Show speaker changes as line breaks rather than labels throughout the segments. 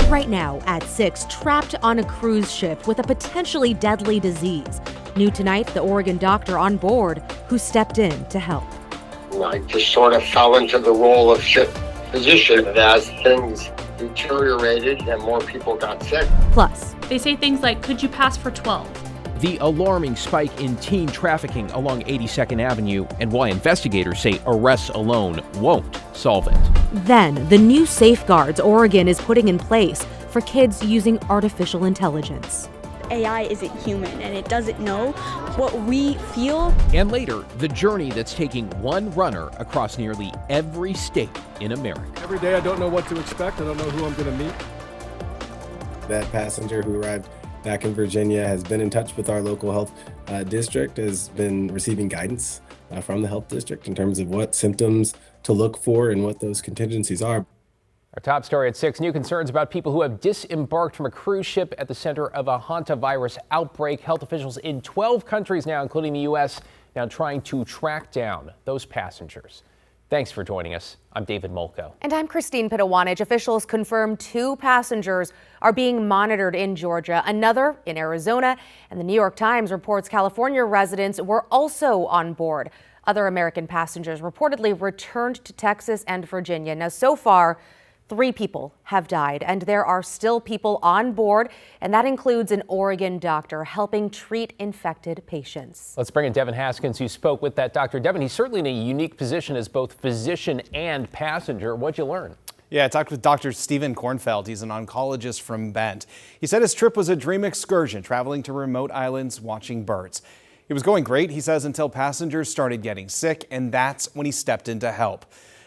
Right now at 6, trapped on a cruise ship with a potentially deadly disease. New tonight, the Oregon doctor on board who stepped in to help.
I just sort of fell into the role of ship physician as things deteriorated and more people got sick.
Plus,
they say things like, could you pass for 12?
The alarming spike in teen trafficking along 82nd Avenue and why investigators say arrests alone won't solve it.
Then, the new safeguards Oregon is putting in place for kids using artificial intelligence.
AI isn't human and it doesn't know what we feel.
And later, the journey that's taking one runner across nearly every state in America.
Every day I don't know what to expect. I don't know who I'm going to meet.
That passenger who arrived back in Virginia has been in touch with our local health district, has been receiving guidance from the health district in terms of what symptoms to look for and what those contingencies are.
Our top story at 6, new concerns about people who have disembarked from a cruise ship at the center of a hantavirus outbreak. Health officials in 12 countries now, including the U.S., now trying to track down those passengers. Thanks for joining us. I'm David Molko.
And I'm Christine Pitawanich. Officials confirmed 2 passengers are being monitored in Georgia, another in Arizona, and the New York Times reports California residents were also on board. Other American passengers reportedly returned to Texas and Virginia. Now, so far, 3 people have died, and there are still people on board, and that includes an Oregon doctor helping treat infected patients.
Let's bring in Devin Haskins, who spoke with that doctor. Devin, he's certainly in a unique position as both physician and passenger. What'd you learn?
Yeah, I talked with Dr. Stephen Kornfeld. He's an oncologist from Bent. He said his trip was a dream excursion, traveling to remote islands, watching birds. It was going great, he says, until passengers started getting sick, and that's when he stepped in to help.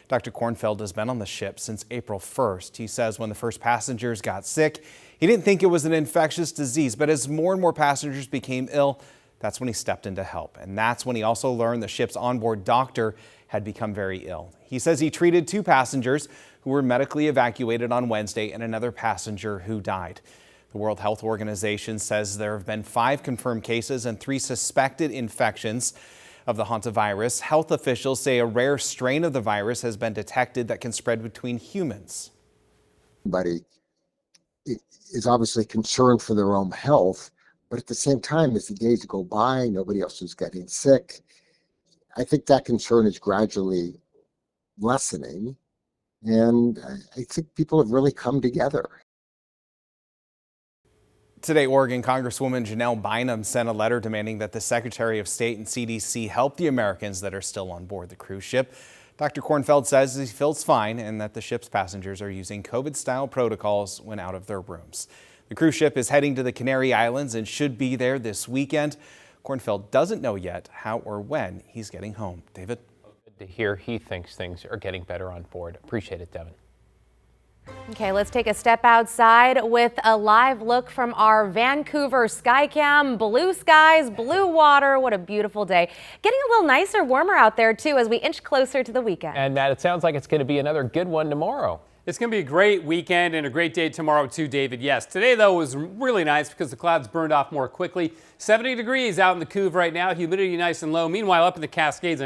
Dr. Kornfeld has been on the ship since April 1st. He says when the first passengers got sick, he didn't think it was an infectious disease, but as more and more passengers became ill, that's when he stepped in to help. And that's when he also learned the ship's onboard doctor had become very ill. He says he treated 2 passengers who were medically evacuated on Wednesday and another passenger who died. The World Health Organization says there have been 5 confirmed cases and 3 suspected infections of the hantavirus. Health officials say a rare strain of the virus has been detected that can spread between humans.
Everybody is obviously concerned for their own health, but at the same time, as the days go by, nobody else is getting sick. I think that concern is gradually lessening, and I think people have really come together.
Today, Oregon Congresswoman Janelle Bynum sent a letter demanding that the Secretary of State and CDC help the Americans that are still on board the cruise ship. Dr. Kornfeld says he feels fine and that the ship's passengers are using COVID-style protocols when out of their rooms. The cruise ship is heading to the Canary Islands and should be there this weekend. Kornfeld doesn't know yet how or when he's getting home. David?
Good to hear he thinks things are getting better on board. Appreciate it, Devin.
Okay, let's take a step outside with a live look from our Vancouver Skycam. Blue skies, blue water. What a beautiful day. Getting a little nicer, warmer out there, too, as we inch closer to the weekend.
And Matt, it sounds like it's going to be another good one tomorrow.
It's going to be a great weekend and a great day tomorrow, too, David. Yes, today, though, was really nice because the clouds burned off more quickly. 70 degrees out in the Couve right now. Humidity nice and low. Meanwhile, up in the Cascades,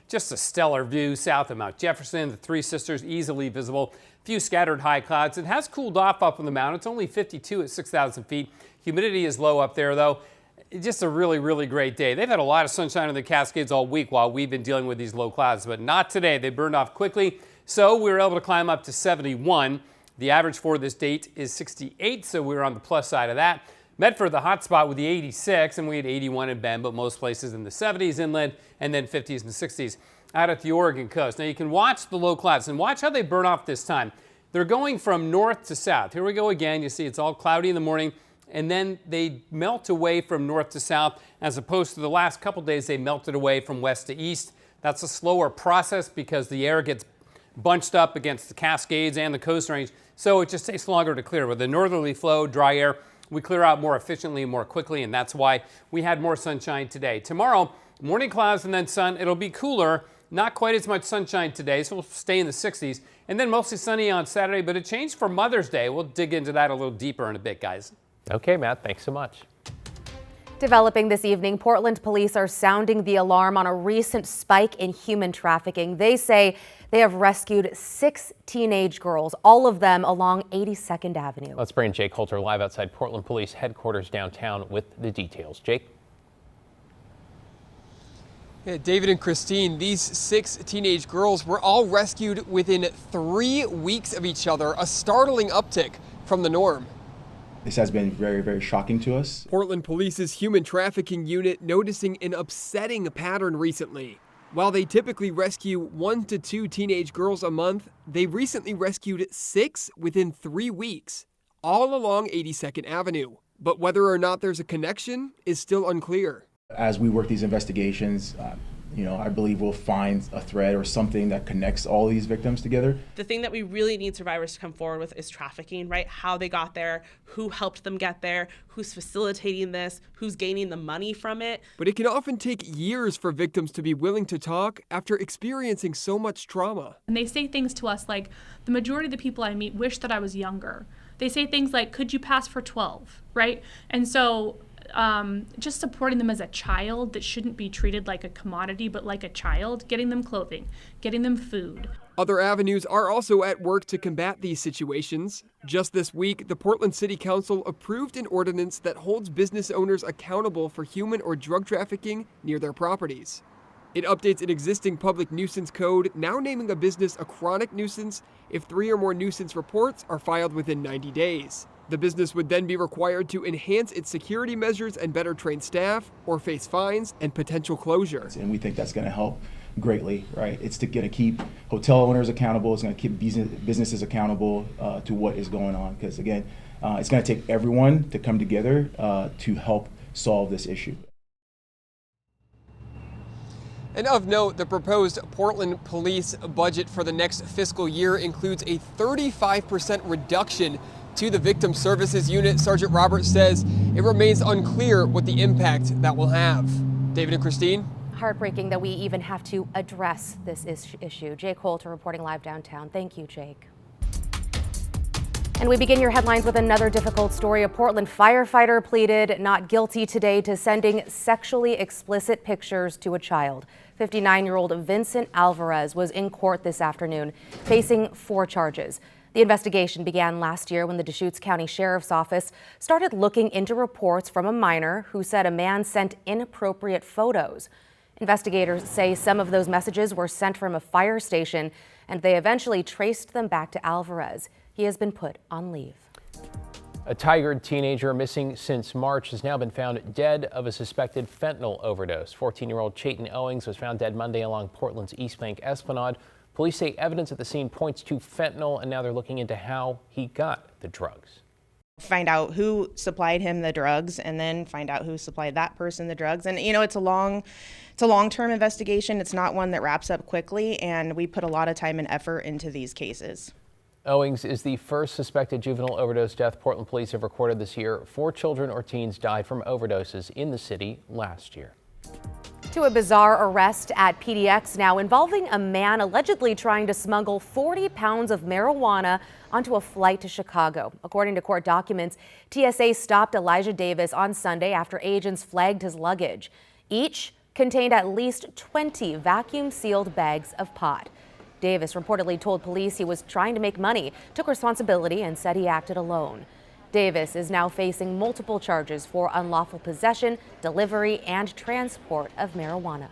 just a stellar view south of Mount Jefferson. The Three Sisters easily visible. Few scattered high clouds. It has cooled off up on the mountain. It's only 52 at 6,000 feet. Humidity is low up there, though. It's just a really, really great day. They've had a lot of sunshine in the Cascades all week while we've been dealing with these low clouds, but not today. They burned off quickly, so we were able to climb up to 71. The average for this date is 68, so we were on the plus side of that. Medford, the hot spot with the 86, and we had 81 in Bend, but most places in the 70s inland, and then 50s and 60s out at the Oregon coast. Now you can watch the low clouds and watch how they burn off this time. They're going from north to south. Here we go again. You see it's all cloudy in the morning, and then they melt away from north to south, as opposed to the last couple days they melted away from west to east. That's a slower process because the air gets bunched up against the Cascades and the Coast Range, so it just takes longer to clear. With the northerly flow, dry air, we clear out more efficiently and more quickly, and that's why we had more sunshine today. Tomorrow, morning clouds and then sun. It'll be cooler. Not quite as much sunshine today, so we'll stay in the 60s. And then mostly sunny on Saturday, but it changed for Mother's Day. We'll dig into that a little deeper in a bit, guys.
Okay, Matt, thanks so much.
Developing this evening, Portland police are sounding the alarm on a recent spike in human trafficking. They say They have rescued 6 teenage girls, all of them along 82nd Avenue.
Let's bring Jake Holter live outside Portland Police headquarters downtown with the details. Jake?
Yeah, David and Christine, these 6 teenage girls were all rescued within 3 weeks of each other, a startling uptick from the norm.
This has been very, very shocking to us.
Portland Police's human trafficking unit noticing an upsetting pattern recently. While they typically rescue 1 to 2 teenage girls a month, they recently rescued 6 within 3 weeks, all along 82nd Avenue. But whether or not there's a connection is still unclear.
As we work these investigations, I believe we'll find a thread or something that connects all these victims together.
The thing that we really need survivors to come forward with is trafficking, right? How they got there, who helped them get there, who's facilitating this, who's gaining the money from it.
But it can often take years for victims to be willing to talk after experiencing so much trauma.
And they say things to us like, the majority of the people I meet wish that I was younger. They say things like, could you pass for 12, right? And so just supporting them as a child that shouldn't be treated like a commodity, but like a child, getting them clothing, getting them food.
Other avenues are also at work to combat these situations. Just this week, the Portland City Council approved an ordinance that holds business owners accountable for human or drug trafficking near their properties. It updates an existing public nuisance code, now naming a business a chronic nuisance if 3 or more nuisance reports are filed within 90 days. The business would then be required to enhance its security measures and better train staff, or face fines and potential closure.
And we think that's going to help greatly, right? It's going to keep hotel owners accountable. It's going to keep businesses accountable to what is going on. Because again, it's going to take everyone to come together to help solve this issue.
And of note, the proposed Portland Police budget for the next fiscal year includes a 35% reduction to the Victim Services Unit. Sergeant Roberts says it remains unclear what the impact that will have. David and Christine?
Heartbreaking that we even have to address this issue. Jake Holter reporting live downtown. Thank you, Jake. And we begin your headlines with another difficult story. A Portland firefighter pleaded not guilty today to sending sexually explicit pictures to a child. 59-year-old Vincent Alvarez was in court this afternoon, facing 4 charges. The investigation began last year when the Deschutes County Sheriff's Office started looking into reports from a minor who said a man sent inappropriate photos. Investigators say some of those messages were sent from a fire station, and they eventually traced them back to Alvarez. He has been put on leave.
A Tigard teenager missing since March has now been found dead of a suspected fentanyl overdose. 14-year-old Chayton Owings was found dead Monday along Portland's East Bank Esplanade. Police say evidence at the scene points to fentanyl, and now they're looking into how he got the drugs.
Find out who supplied him the drugs, and then find out who supplied that person the drugs. And it's a long-term investigation. It's not one that wraps up quickly, and we put a lot of time and effort into these cases.
Owings is the first suspected juvenile overdose death Portland police have recorded this year. 4 children or teens died from overdoses in the city last year.
To a bizarre arrest at PDX now involving a man allegedly trying to smuggle 40 pounds of marijuana onto a flight to Chicago. According to court documents, TSA stopped Elijah Davis on Sunday after agents flagged his luggage. Each contained at least 20 vacuum-sealed bags of pot. Davis reportedly told police he was trying to make money, took responsibility, and said he acted alone. Davis is now facing multiple charges for unlawful possession, delivery, and transport of marijuana.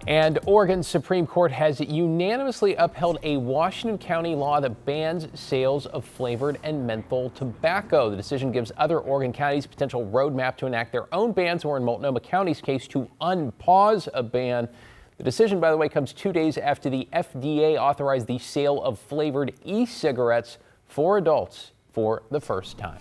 And Oregon's Supreme Court has unanimously upheld a Washington County law that bans sales of flavored and menthol tobacco. The decision gives other Oregon counties a potential roadmap to enact their own bans, or in Multnomah County's case, to unpause a ban. The decision, by the way, comes 2 days after the FDA authorized the sale of flavored e-cigarettes for adults for the first time.